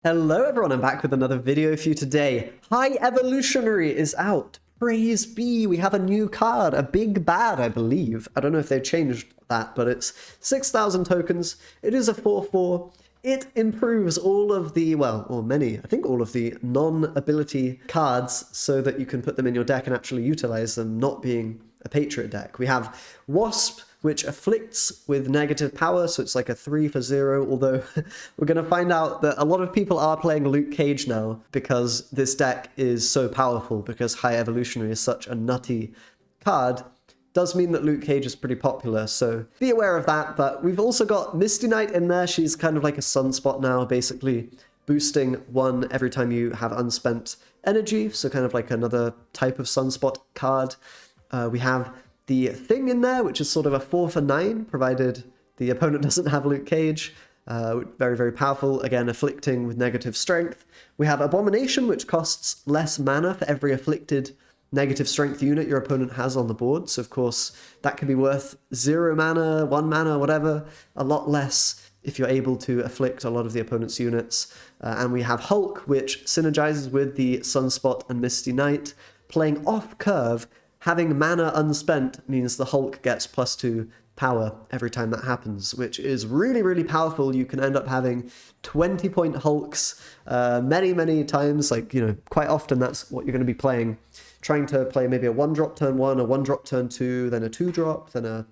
Hello everyone, I'm back with another video for you today. High Evolutionary is out. Praise be, we have a new card, a big bad, I believe. I don't know if they've changed that, but it's 6,000 tokens. It is a 4/4. It improves all of the, well, or many, I think all of the non-ability cards so that you can put them in your deck and actually utilize them, not being a Patriot deck. We have Wasp, which afflicts with negative power, so it's like a 3 for 0, although we're going to find out that a lot of people are playing Luke Cage now because this deck is so powerful, because High Evolutionary is such a nutty card. Does mean that Luke Cage is pretty popular, so be aware of that. But we've also got Misty Knight in there. She's kind of like a Sunspot now, basically boosting 1 every time you have unspent energy, so kind of like another type of Sunspot card. We have the Thing in there, which is sort of a 4 for 9, provided the opponent doesn't have Luke Cage. Very, very powerful. Again, afflicting with negative strength. We have Abomination, which costs less mana for every afflicted negative strength unit your opponent has on the board. So, of course, that could be worth 0 mana, 1 mana, whatever. A lot less if you're able to afflict a lot of the opponent's units. And we have Hulk, which synergizes with the Sunspot and Misty Knight. Playing off curve, having mana unspent means the Hulk gets +2 power every time that happens, which is really, really powerful. You can end up having 20-point Hulks many, many times. Like, you know, quite often that's what you're going to be playing. Trying to play maybe a 1-drop turn 1, a 1-drop turn 2, then a 2-drop, then a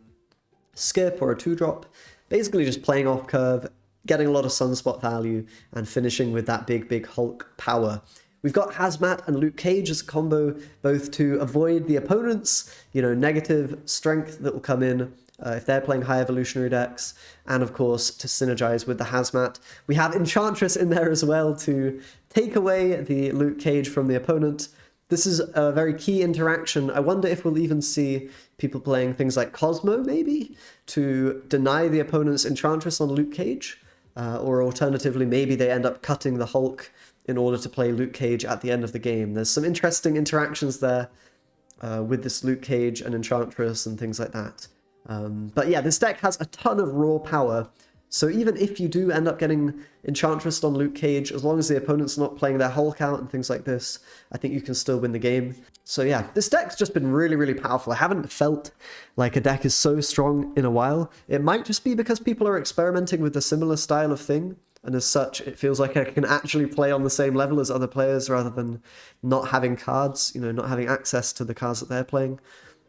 skip or a 2-drop. Basically just playing off curve, getting a lot of Sunspot value, and finishing with that big, big Hulk power. We've got Hazmat and Luke Cage as a combo, both to avoid the opponent's, negative strength that will come in if they're playing High Evolutionary decks, and of course to synergize with the Hazmat. We have Enchantress in there as well to take away the Luke Cage from the opponent. This is a very key interaction. I wonder if we'll even see people playing things like Cosmo, maybe, to deny the opponent's Enchantress on Luke Cage, or alternatively, maybe they end up cutting the Hulk in order to play Luke Cage at the end of the game. There's some interesting interactions there with this Luke Cage and Enchantress and things like that. But yeah, this deck has a ton of raw power, so even if you do end up getting Enchantress on Luke Cage, as long as the opponent's not playing their Hulk out and things like this, I think you can still win the game. So yeah, this deck's just been really, really powerful. I haven't felt like a deck is so strong in a while. It might just be because people are experimenting with a similar style of thing, and as such, it feels like I can actually play on the same level as other players rather than not having cards, not having access to the cards that they're playing.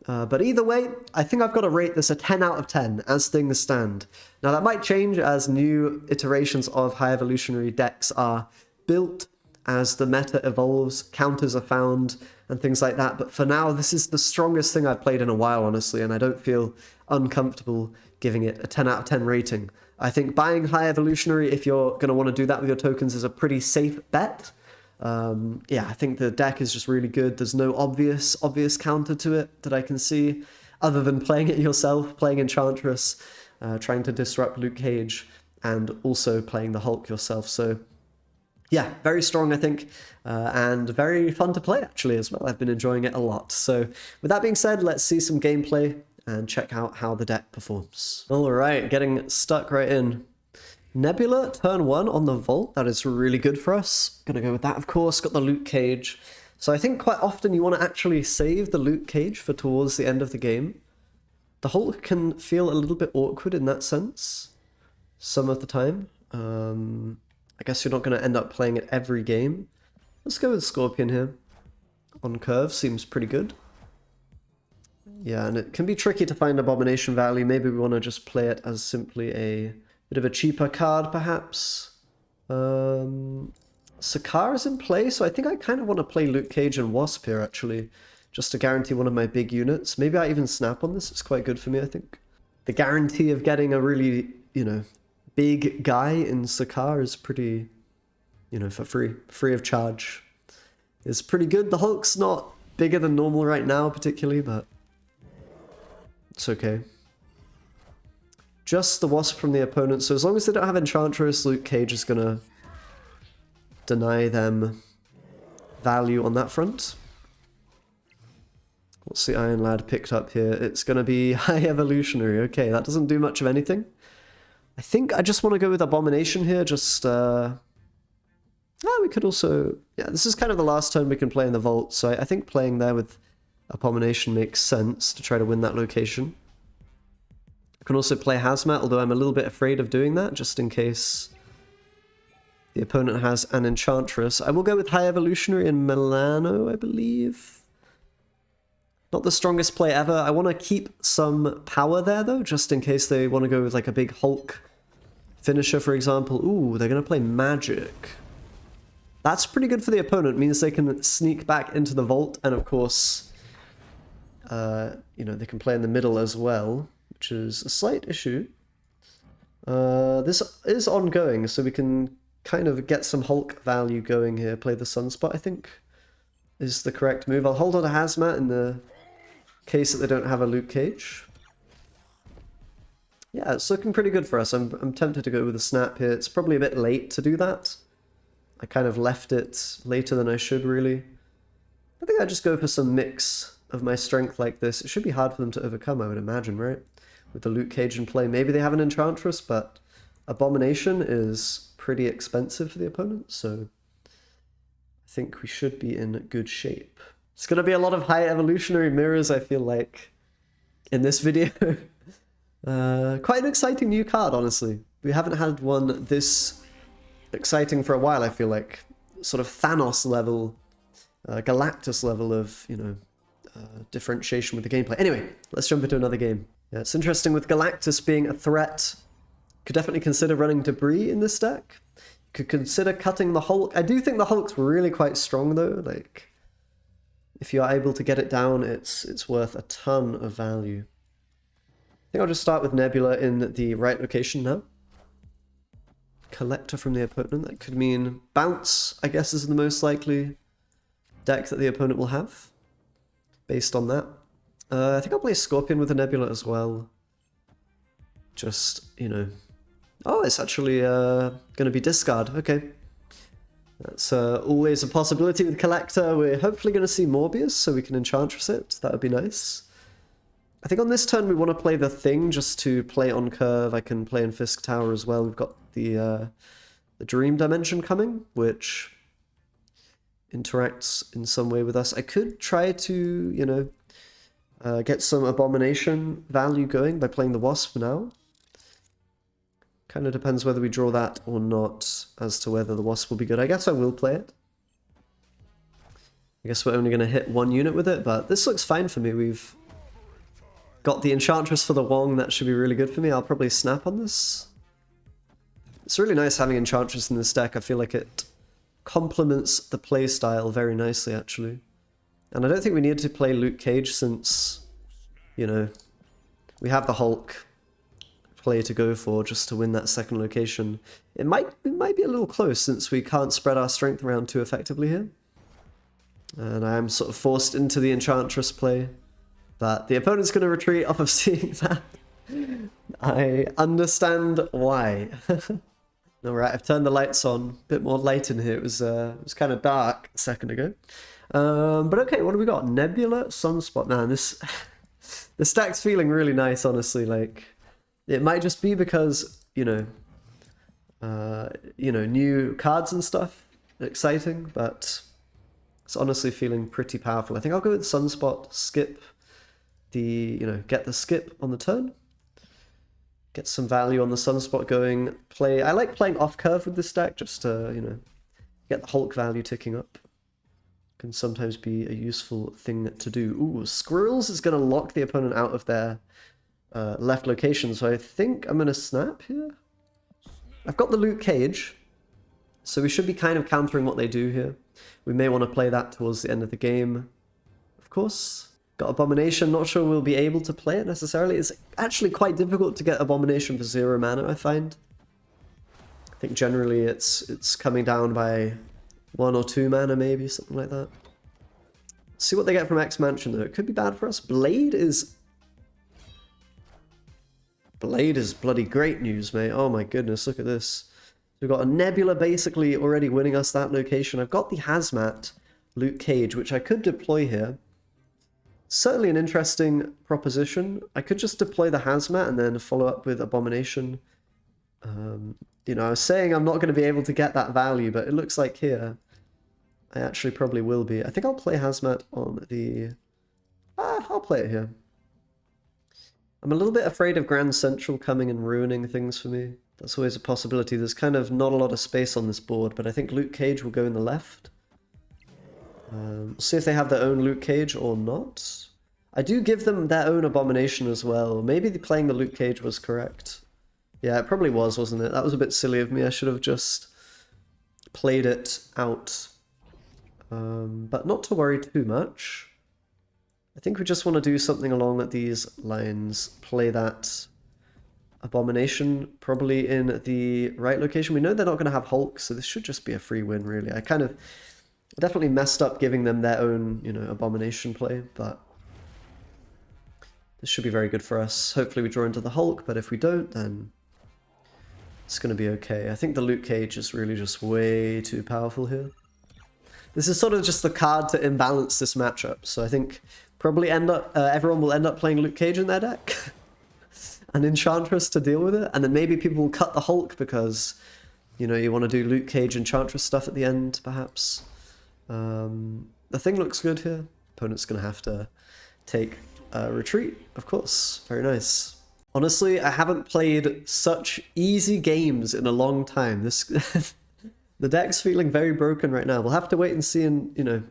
But either way, I think I've got to rate this a 10 out of 10 as things stand. Now that might change as new iterations of High Evolutionary decks are built, as the meta evolves, counters are found, and things like that. But for now, this is the strongest thing I've played in a while, honestly, and I don't feel uncomfortable giving it a 10 out of 10 rating. I think buying High Evolutionary, if you're going to want to do that with your tokens, is a pretty safe bet. Yeah, I think the deck is just really good. There's no obvious counter to it that I can see, other than playing it yourself, playing Enchantress, trying to disrupt Luke Cage, and also playing the Hulk yourself. So yeah, very strong, I think, and very fun to play, actually, as well. I've been enjoying it a lot. So with that being said, let's see some gameplay and check out how the deck performs. All right, getting stuck right in. Nebula, turn 1 on the Vault. That is really good for us. Gonna go with that, of course. Got the Luke Cage. So I think quite often you want to actually save the Luke Cage for towards the end of the game. The Hulk can feel a little bit awkward in that sense some of the time. I guess you're not going to end up playing it every game. Let's go with Scorpion here. On curve, seems pretty good. Yeah, and it can be tricky to find Abomination value. Maybe we want to just play it as simply a bit of a cheaper card, perhaps. Sakaar is in play, so I think I kind of want to play Luke Cage and Wasp here, actually, just to guarantee one of my big units. Maybe I even snap on this. It's quite good for me, I think. The guarantee of getting a really, big guy in Sakaar is pretty, for free of charge. It's pretty good. The Hulk's not bigger than normal right now, particularly, but it's okay. Just the Wasp from the opponent, so as long as they don't have Enchantress, Luke Cage is gonna deny them value on that front. What's the Iron Lad picked up here? It's gonna be High Evolutionary. Okay, that doesn't do much of anything. I think I just want to go with Abomination here, just Oh, we could also... Yeah, this is kind of the last turn we can play in the vault, so I think playing there with Abomination makes sense to try to win that location. I can also play Hazmat, although I'm a little bit afraid of doing that, just in case the opponent has an Enchantress. I will go with High Evolutionary and Milano, I believe. Not the strongest play ever. I want to keep some power there, though, just in case they want to go with like a big Hulk finisher, for example. Ooh, they're going to play Magic. That's pretty good for the opponent. It means they can sneak back into the vault, and of course, you know, they can play in the middle as well, which is a slight issue. This is ongoing, so we can kind of get some Hulk value going here. Play the Sunspot, I think, is the correct move. I'll hold on to Hazmat in the case that they don't have a Luke Cage. Yeah, it's looking pretty good for us. I'm tempted to go with a snap here. It's probably a bit late to do that. I kind of left it later than I should, really. I think I'd just go for some mix of my strength like this. It should be hard for them to overcome, I would imagine, right? With the Luke Cage in play. Maybe they have an Enchantress, but Abomination is pretty expensive for the opponent, so I think we should be in good shape. It's going to be a lot of High Evolutionary mirrors, I feel like, in this video. Quite an exciting new card, honestly. We haven't had one this exciting for a while, I feel like. Sort of Thanos level, Galactus level of, you know, differentiation with the gameplay. Anyway, let's jump into another game. Yeah, it's interesting with Galactus being a threat. Could definitely consider running Debris in this deck. Could consider cutting the Hulk. I do think the Hulk's really quite strong though. Like, if you are able to get it down, it's worth a ton of value. I think I'll just start with Nebula in the right location now. Collector from the opponent. That could mean bounce, I guess, is the most likely deck that the opponent will have, based on that. I think I'll play Scorpion with the Nebula as well. Just, you know... Oh, it's actually going to be discard. Okay. That's always a possibility with Collector. We're hopefully going to see Morbius, so we can Enchantress it. That would be nice. I think on this turn we want to play the Thing just to play on curve. I can play in Fisk Tower as well. We've got the Dream Dimension coming, which interacts in some way with us. I could try to, you know, get some Abomination value going by playing the Wasp now. Kind of depends whether we draw that or not as to whether the Wasp will be good. I guess I will play it. I guess we're only going to hit one unit with it, but this looks fine for me. We've got the Enchantress for the Wong. That should be really good for me. I'll probably snap on this. It's really nice having Enchantress in this deck. I feel like it complements the playstyle very nicely, actually. And I don't think we need to play Luke Cage since, you know, we have the Hulk play to go for just to win that second location. It might be a little close since we can't spread our strength around too effectively here. And I am sort of forced into the Enchantress play. But the opponent's going to retreat off of seeing that. I understand why. Alright, I've turned the lights on. A bit more light in here. It was kind of dark a second ago. But okay, what do we got? Nebula, Sunspot. Man, this deck's feeling really nice, honestly. Like, it might just be because, you know, new cards and stuff. Exciting, but it's honestly feeling pretty powerful. I think I'll go with Sunspot, skip the, you know, get the skip on the turn. Get some value on the Sunspot going. I like playing off curve with this deck just to, you know, get the Hulk value ticking up. Can sometimes be a useful thing to do. Ooh, Squirrels is going to lock the opponent out of their left location, so I think I'm going to snap here. I've got the Luke Cage, so we should be kind of countering what they do here. We may want to play that towards the end of the game, of course. Got Abomination, not sure we'll be able to play it necessarily. It's actually quite difficult to get Abomination for 0 mana, I find. I think generally it's coming down by 1 or 2 mana maybe, something like that. Let's see what they get from X Mansion though. It could be bad for us. Blade is bloody great news, mate. Oh my goodness, look at this. We've got a Nebula basically already winning us that location. I've got the Hazmat Luke Cage, which I could deploy here. Certainly an interesting proposition. I could just deploy the Hazmat and then follow up with Abomination You know, I was saying I'm not going to be able to get that value, but it looks like here I actually probably will be. I think I'll play Hazmat on the... I'll play it here. I'm a little bit afraid of Grand Central coming and ruining things for me. That's always a possibility. There's kind of not a lot of space on this board, but I think Luke Cage will go in the left. We'll see if they have their own Luke Cage or not. I do give them their own Abomination as well. Maybe playing the Luke Cage was correct. Yeah, it probably was, wasn't it? That was a bit silly of me. I should have just played it out. But not to worry too much. I think we just want to do something along these lines. Play that Abomination probably in the right location. We know they're not going to have Hulk, so this should just be a free win, really. I definitely messed up giving them their own, you know, Abomination play, but this should be very good for us. Hopefully we draw into the Hulk, but if we don't, then it's going to be okay. I think the Luke Cage is really just way too powerful here. This is sort of just the card to imbalance this matchup, so I think probably everyone will end up playing Luke Cage in their deck. And Enchantress to deal with it, and then maybe people will cut the Hulk because, you know, you want to do Luke Cage Enchantress stuff at the end, perhaps. The thing looks good here. Opponent's going to have to take a retreat, of course. Very nice. Honestly, I haven't played such easy games in a long time. This the deck's feeling very broken right now. We'll have to wait and see, and you know,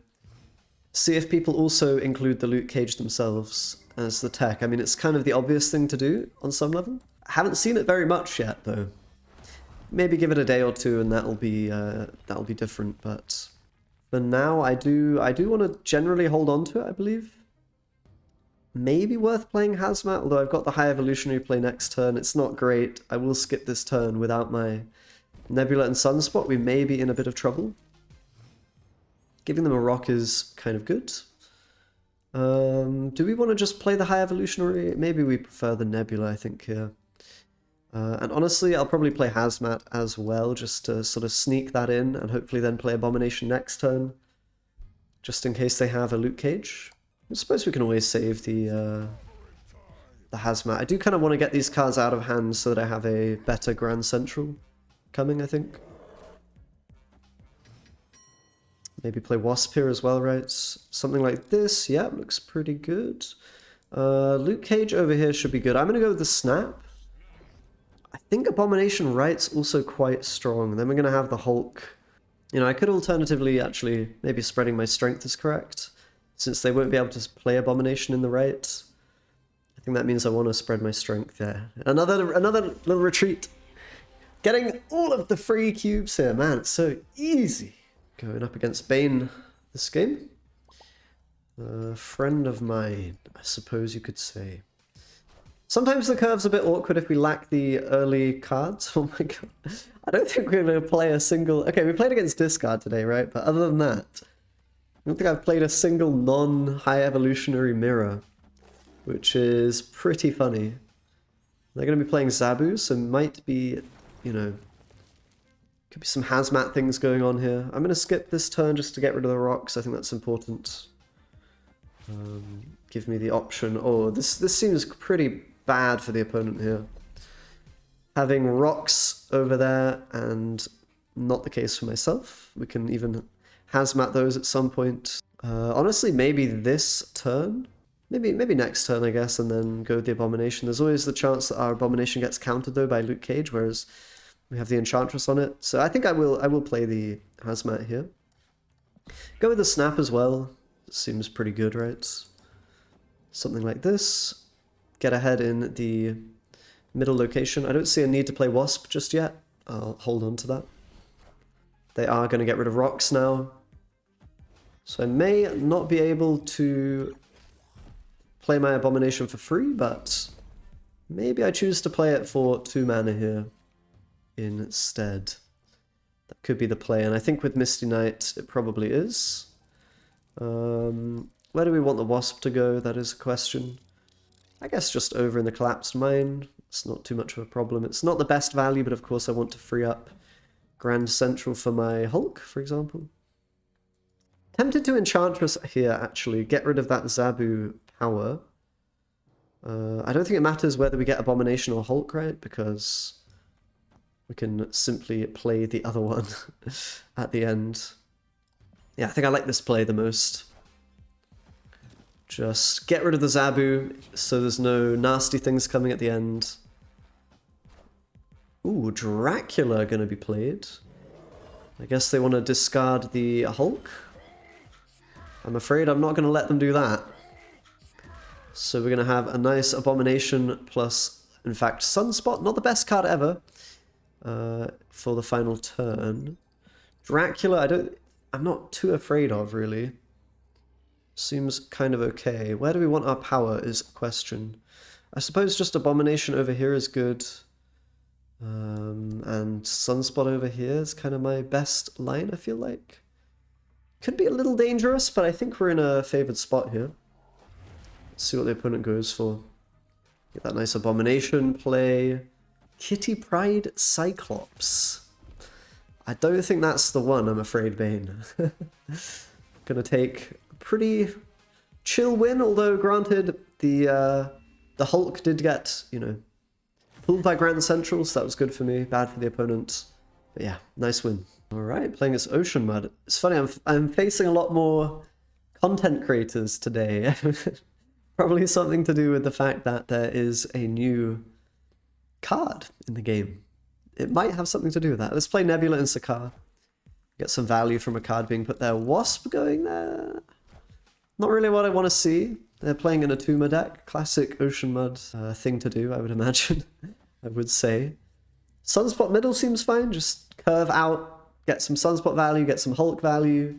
see if people also include the Luke Cage themselves as the tech. I mean, it's kind of the obvious thing to do on some level. I haven't seen it very much yet, though. Maybe give it a day or two, and that'll be different. But for now, I do want to generally hold on to it. I believe maybe worth playing Hazmat, although I've got the High Evolutionary play next turn. It's not great. I will skip this turn without my Nebula and Sunspot. We may be in a bit of trouble. Giving them a rock is kind of good. Do we want to just play the High Evolutionary? Maybe we prefer the Nebula, I think, here. And honestly, I'll probably play Hazmat as well, just to sort of sneak that in, and hopefully then play Abomination next turn, just in case they have a Luke Cage. I suppose we can always save the Hazmat. I do kind of want to get these cards out of hand so that I have a better Grand Central coming, I think. Maybe play Wasp here as well, right? Something like this. Yeah, looks pretty good. Luke Cage over here should be good. I'm going to go with the Snap. I think Abomination right's also quite strong. Then we're going to have the Hulk. You know, I could alternatively actually, maybe spreading my strength is correct, since they won't be able to play Abomination in the right. I think that means I want to spread my strength, yeah. Another little retreat. Getting all of the free cubes here, man, it's so easy. Going up against Bane this game. Friend of mine, I suppose you could say. Sometimes the curve's a bit awkward if we lack the early cards. Oh my god. I don't think we're going to play a single... Okay, we played against Discard today, right? But other than that, I don't think I've played a single non-High Evolutionary mirror, which is pretty funny. They're going to be playing Zabu, so might be, you know... Could be some Hazmat things going on here. I'm going to skip this turn just to get rid of the rocks. I think that's important. Give me the option. Oh, this seems pretty bad for the opponent here. Having rocks over there and not the case for myself. We can even Hazmat those at some point. Honestly, maybe this turn. Maybe next turn, I guess, and then go with the Abomination. There's always the chance that our Abomination gets countered, though, by Luke Cage, whereas... we have the Enchantress on it, so I think I will play the Hazmat here. Go with the Snap as well. Seems pretty good, right? Something like this. Get ahead in the middle location. I don't see a need to play Wasp just yet. I'll hold on to that. They are going to get rid of rocks now. So I may not be able to play my Abomination for free, but maybe I choose to play it for 2 mana here instead. That could be the play, and I think with Misty Knight it probably is. Where do we want the Wasp to go? That is a question. I guess just over in the Collapsed Mine. It's not too much of a problem. It's not the best value, but of course I want to free up Grand Central for my Hulk, for example. Tempted to Enchantress here, actually. Get rid of that Zabu power. I don't think it matters whether we get Abomination or Hulk, right? Because we can simply play the other one at the end. Yeah, I think I like this play the most. Just get rid of the Zabu so there's no nasty things coming at the end. Ooh, Dracula gonna be played. I guess they want to discard the Hulk. I'm afraid I'm not gonna let them do that. So we're gonna have a nice Abomination plus, in fact, Sunspot, not the best card ever, for the final turn. Dracula, I'm not too afraid of, really. Seems kind of okay. Where do we want our power is a question. I suppose just Abomination over here is good. And Sunspot over here is kind of my best line, I feel like. Could be a little dangerous, but I think we're in a favored spot here. Let's see what the opponent goes for. Get that nice Abomination play. Kitty Pride Cyclops. I don't think that's the one, I'm afraid, Bane. Gonna take a pretty chill win, although granted, the Hulk did get, you know, pulled by Grand Central, so that was good for me, bad for the opponent. But yeah, nice win. Alright, playing as Ocean Mud. It's funny, I'm facing a lot more content creators today. Probably something to do with the fact that there is a new card in the game. It might have something to do with that. Let's play Nebula and Sakaar. Get some value from a card being put there. Wasp going there. Not really what I want to see. They're playing an Atuma deck. Classic Ocean Mud thing to do, I would imagine. I would say. Sunspot middle seems fine. Just curve out, get some Sunspot value, get some Hulk value.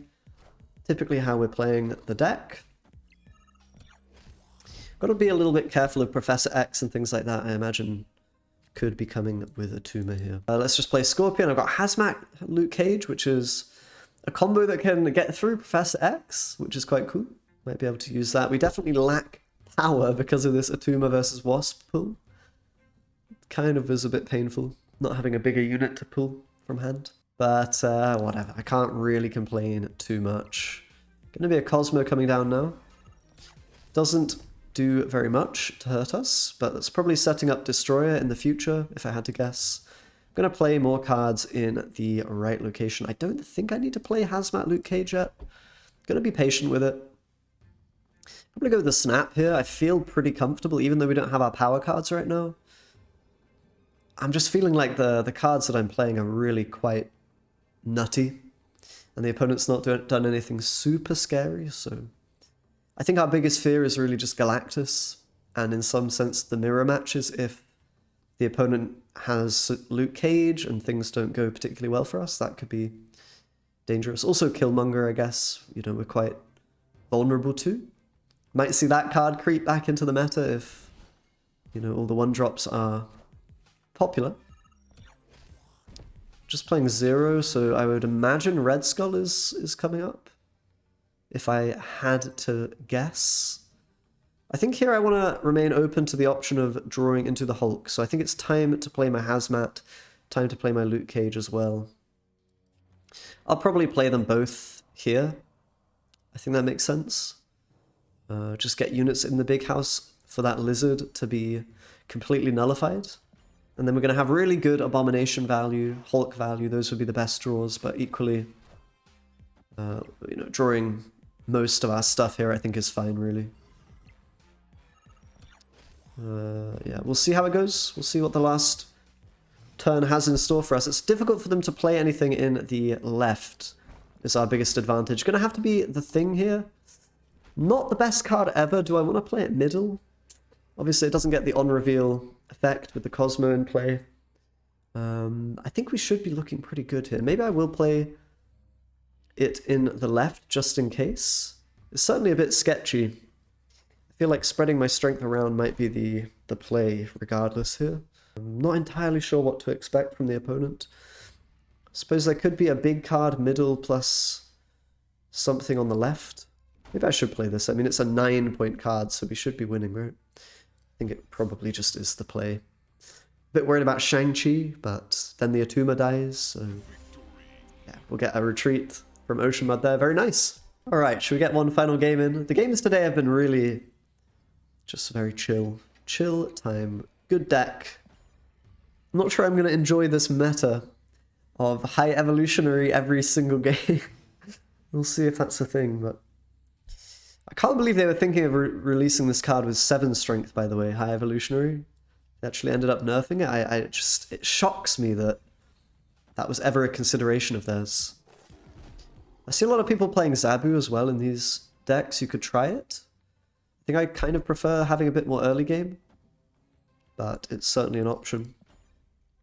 Typically how we're playing the deck. Got to be a little bit careful of Professor X and things like that, I imagine. Could be coming with Atuma here. Let's just play Scorpion. I've got Hazmat, Luke Cage, which is a combo that can get through Professor X, which is quite cool. Might be able to use that. We definitely lack power because of this Atuma versus Wasp pull. Kind of is a bit painful, not having a bigger unit to pull from hand. But whatever, I can't really complain too much. Gonna be a Cosmo coming down now. Doesn't do very much to hurt us, but that's probably setting up Destroyer in the future, if I had to guess. I'm going to play more cards in the right location. I don't think I need to play Hazmat Luke Cage yet. I'm going to be patient with it. Probably go with the Snap here. I feel pretty comfortable, even though we don't have our power cards right now. I'm just feeling like the cards that I'm playing are really quite nutty, and the opponent's not done anything super scary, so I think our biggest fear is really just Galactus, and in some sense the mirror matches if the opponent has Luke Cage and things don't go particularly well for us. That could be dangerous. Also Killmonger, I guess, you know, we're quite vulnerable to. Might see that card creep back into the meta if, you know, all the 1-drops are popular. Just playing 0, so I would imagine Red Skull is coming up. If I had to guess. I think here I want to remain open to the option of drawing into the Hulk, so I think it's time to play my Hazmat, time to play my Luke Cage as well. I'll probably play them both here. I think that makes sense. Just get units in the big house for that Lizard to be completely nullified. And then we're going to have really good Abomination value, Hulk value, those would be the best draws, but equally, you know, drawing most of our stuff here I think is fine, really. Yeah, we'll see how it goes. We'll see what the last turn has in store for us. It's difficult for them to play anything in the left is our biggest advantage. Gonna have to be the Thing here. Not the best card ever. Do I want to play it middle? Obviously it doesn't get the on-reveal effect with the Cosmo in play. I think we should be looking pretty good here. Maybe I will play it in the left just in case. It's certainly a bit sketchy. I feel like spreading my strength around might be the play regardless here. I'm not entirely sure what to expect from the opponent. I suppose there could be a big card middle plus something on the left. Maybe I should play this. I mean, it's a 9-point card, so we should be winning, right? I think it probably just is the play. A bit worried about Shang-Chi, but then the Atuma dies, so yeah, we'll get a retreat from Ocean Mud there. Very nice. All right, should we get one final game in? The games today have been really just very chill. Chill time. Good deck. I'm not sure I'm going to enjoy this meta of High Evolutionary every single game. We'll see if that's a thing, but I can't believe they were thinking of releasing this card with 7 strength, by the way, High Evolutionary. They actually ended up nerfing it. It shocks me that that was ever a consideration of theirs. I see a lot of people playing Zabu as well in these decks. You could try it. I think I kind of prefer having a bit more early game, but it's certainly an option.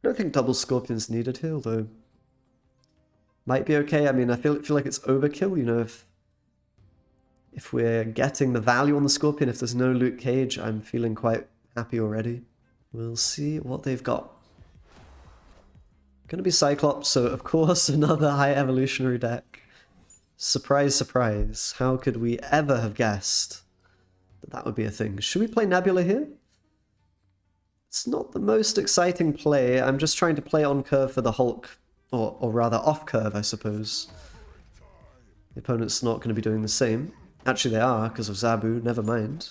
I don't think double Scorpion's needed here, although might be okay. I mean, I feel like it's overkill, you know, if we're getting the value on the Scorpion, if there's no Luke Cage, I'm feeling quite happy already. We'll see what they've got. Gonna be Cyclops, so of course another High Evolutionary deck. Surprise, surprise. How could we ever have guessed that that would be a thing? Should we play Nebula here? It's not the most exciting play. I'm just trying to play on curve for the Hulk. Or rather off curve, I suppose. The opponent's not going to be doing the same. Actually, they are, because of Zabu. Never mind.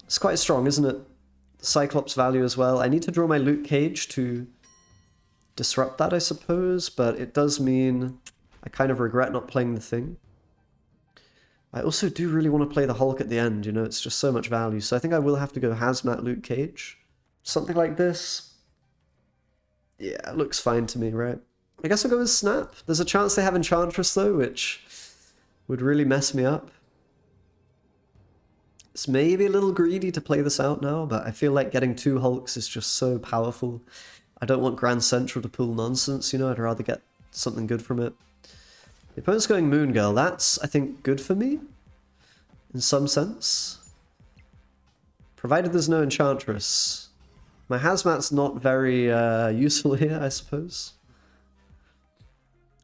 It's quite strong, isn't it? Cyclops value as well. I need to draw my Luke Cage to disrupt that, I suppose. But it does mean I kind of regret not playing the thing. I also do really want to play the Hulk at the end, you know, it's just so much value. So I think I will have to go Hazmat Luke Cage. Something like this. Yeah, it looks fine to me, right? I guess I'll go with Snap. There's a chance they have Enchantress though, which would really mess me up. It's maybe a little greedy to play this out now, but I feel like getting 2 Hulks is just so powerful. I don't want Grand Central to pull nonsense, you know, I'd rather get something good from it. The opponent's going Moon Girl. That's, I think, good for me, in some sense. Provided there's no Enchantress. My Hazmat's not very useful here, I suppose.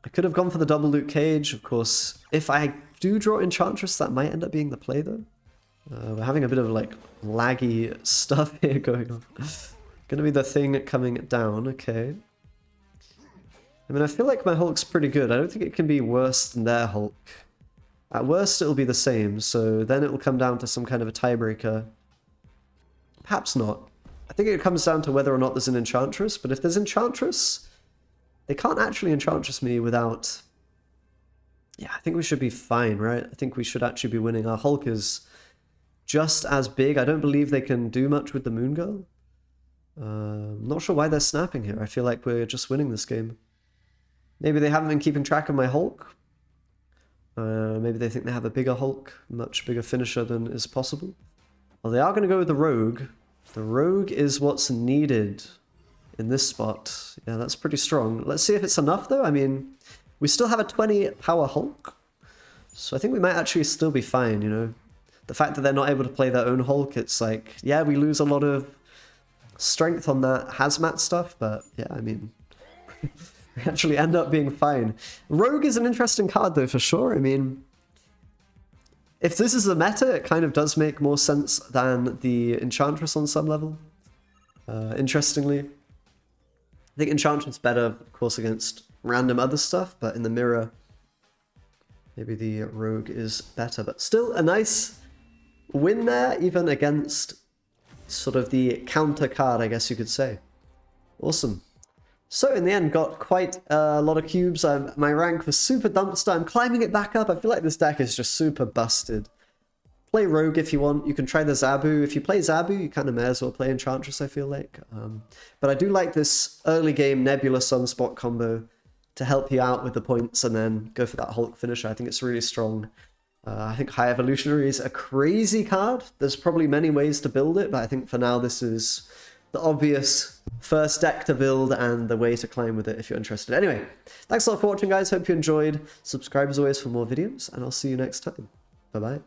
I could have gone for the double Luke Cage, of course. If I do draw Enchantress, that might end up being the play, though. We're having a bit of, like, laggy stuff here going on. Gonna be the thing coming down, okay. I mean, I feel like my Hulk's pretty good. I don't think it can be worse than their Hulk. At worst, it'll be the same, so then it'll come down to some kind of a tiebreaker. Perhaps not. I think it comes down to whether or not there's an Enchantress, but if there's Enchantress, they can't actually Enchantress me without... Yeah, I think we should be fine, right? I think we should actually be winning. Our Hulk is just as big. I don't believe they can do much with the Moon Girl. I'm not sure why they're snapping here. I feel like we're just winning this game. Maybe they haven't been keeping track of my Hulk. Maybe they think they have a bigger Hulk, much bigger finisher than is possible. Well, they are going to go with the Rogue. The Rogue is what's needed in this spot. Yeah, that's pretty strong. Let's see if it's enough, though. I mean, we still have a 20 power Hulk, so I think we might actually still be fine, you know. The fact that they're not able to play their own Hulk, it's like, yeah, we lose a lot of strength on that Hazmat stuff, but yeah, I mean... we actually end up being fine. Rogue is an interesting card, though, for sure. I mean, if this is the meta, it kind of does make more sense than the Enchantress on some level. Interestingly. I think Enchantress better, of course, against random other stuff, but in the mirror, maybe the Rogue is better. But still, a nice win there, even against sort of the counter card, I guess you could say. Awesome. So in the end, got quite a lot of cubes. My rank was super dumpster. I'm climbing it back up. I feel like this deck is just super busted. Play Rogue if you want. You can try the Zabu. If you play Zabu, you kind of may as well play Enchantress, I feel like. But I do like this early game Nebula Sunspot combo to help you out with the points and then go for that Hulk finisher. I think it's really strong. I think High Evolutionary is a crazy card. There's probably many ways to build it, but I think for now this is the obvious first deck to build and the way to climb with it if you're interested. Anyway, thanks a lot for watching, guys. Hope you enjoyed. Subscribe as always for more videos, and I'll see you next time. Bye-bye.